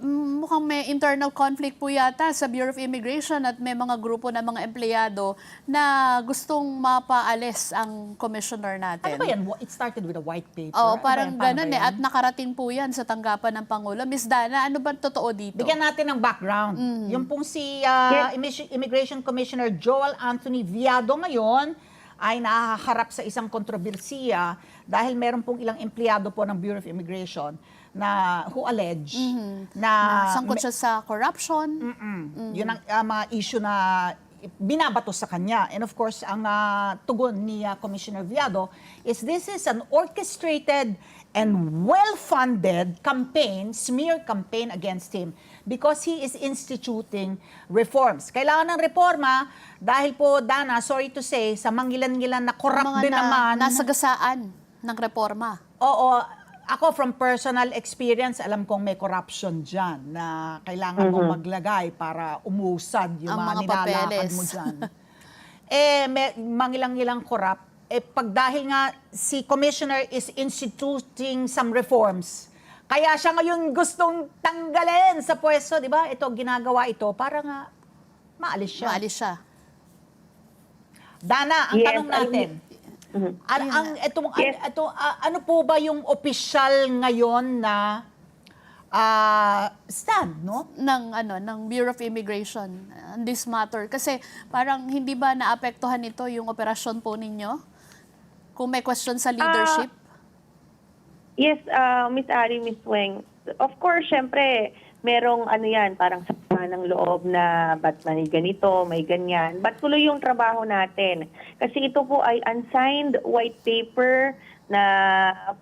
Mukhang may internal conflict po yata sa Bureau of Immigration at may mga grupo na mga empleyado na gustong mapaalis ang commissioner natin. Ano ba yan? It started with a white paper? Oo, Ano ba parang yan? Paano ganun ba yan? At nakarating po yan sa tanggapan ng Pangulo. Miss Dana, ano ba totoo dito? Bigyan natin ng background. Yung pong si Immigration Commissioner Joel Anthony Viado ngayon ay nahaharap sa isang kontrobersiya dahil meron pong ilang empleyado po ng Bureau of Immigration na who allege na Sangkot siya sa corruption. yun ang mga issue na binabato sa kanya. And of course, ang tugon ni Commissioner Viado is this is an orchestrated and well-funded campaign, smear campaign against him because he is instituting reforms. Kailangan ng reforma dahil po, Dana, sorry to say, sa mangilan-ngilan na corrupt din naman. Nasagasaan ng reforma. Oo, ako from personal experience, alam kong may corruption dyan na kailangan mong maglagay para umusad yung Ang mga mga nilalakad papeles. mo dyan. May mangilang-ilang corrupt. Pag dahil nga si Commissioner is instituting some reforms, kaya siya ngayon gustong tanggalin sa pwesto, di ba? Ito, ginagawa ito para nga maalis siya. Maalis siya. Dana, ang tanong natin, ano po ba yung official ngayon na stand, no? ng Bureau of Immigration on this matter? Kasi parang hindi ba naapektuhan nito yung operasyon po ninyo? Kung may question sa leadership? Yes, Miss Ari, Miss Weng. Of course, syempre, merong parang sama ng loob na ba't may ganito, may ganyan. Ba't tuloy yung trabaho natin? Kasi ito po ay unsigned white paper na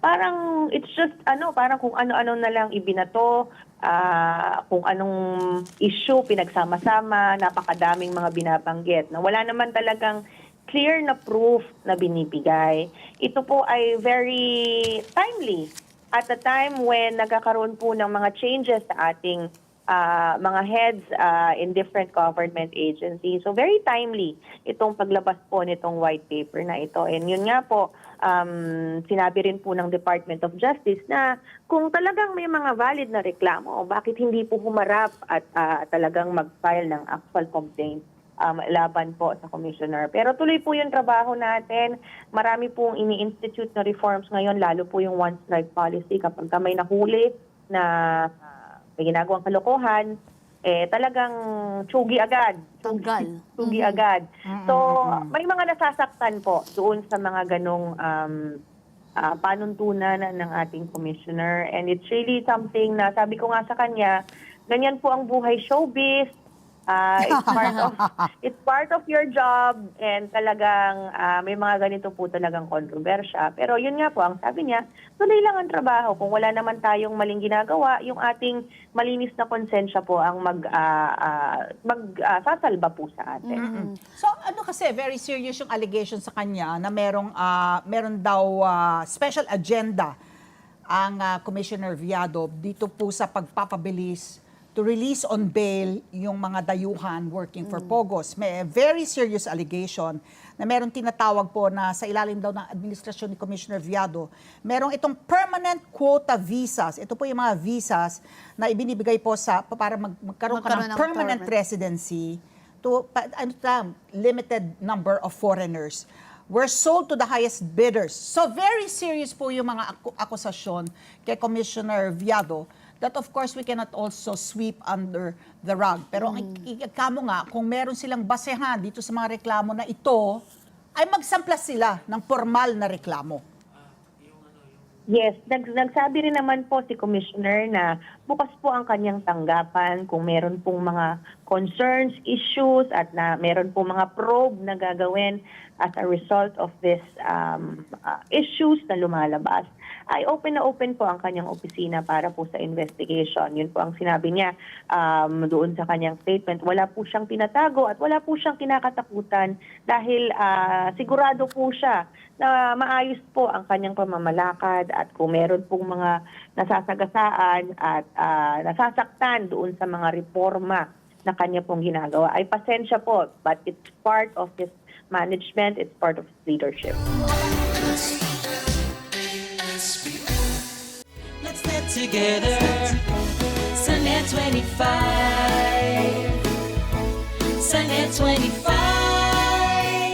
parang it's just parang kung ano-ano na lang ibinato, kung anong issue pinagsama-sama, napakadaming mga binabanggit na wala naman talagang clear na proof na binibigay. Ito po ay very timely at the time when nagkakaroon po ng mga changes sa ating mga heads in different government agencies. So very timely itong paglabas po nitong white paper na ito. And yun nga po, sinabi rin po ng Department of Justice na kung talagang may mga valid na reklamo, bakit hindi po humarap at talagang mag-file ng actual complaint laban po sa Commissioner. Pero tuloy po yung trabaho natin. Marami pong ini-institute na reforms ngayon, lalo po yung one strike policy. Kapag may nahuli na may ginagawang kalokohan, talagang tsugi agad. Tsugi agad. So, may mga nasasaktan po doon sa mga ganong panuntunan ng ating Commissioner. And it's really something na sabi ko nga sa kanya, ganyan po ang buhay showbiz. It's part of your job and talagang may mga ganito po talagang kontrobersya. Pero yun nga po, ang sabi niya, tuloy lang ang trabaho. Kung wala naman tayong maling ginagawa, yung ating malinis na konsensya po ang sasalba po sa atin. So ano kasi, very serious yung allegation sa kanya na meron daw special agenda ang Commissioner Viado dito po sa pagpapabilis to release on bail yung mga dayuhan working for Pogos. May very serious allegation na meron tinatawag po na sa ilalim daw ng administrasyon ni Commissioner Viado, merong itong permanent quota visas. Ito po yung mga visas na ibinibigay po para magkaroon ka ng permanent residency to limited number of foreigners were sold to the highest bidders. So very serious po yung mga akusasyon kay Commissioner Viado that of course we cannot also sweep under the rug. Pero kamo nga, kung meron silang basehan dito sa mga reklamo na ito, ay magsamplas sila ng formal na reklamo. Yes, nagsabi rin naman po si Commissioner na bukas po ang kanyang tanggapan kung meron pong mga concerns, issues, at na meron pong mga probe na gagawin as a result of this issues na lumalabas. Ay open na open po ang kanyang opisina para po sa investigation. Yun po ang sinabi niya doon sa kanyang statement. Wala po siyang tinatago at wala po siyang kinakatakutan dahil sigurado po siya na maayos po ang kanyang pamamalakad at kung meron pong mga nasasagasaan at nasasaktan doon sa mga reforma na kanya pong ginagawa, ay pasensya po, but it's part of his management, it's part of his leadership. Let's get together. Net 25. Sa Net 25.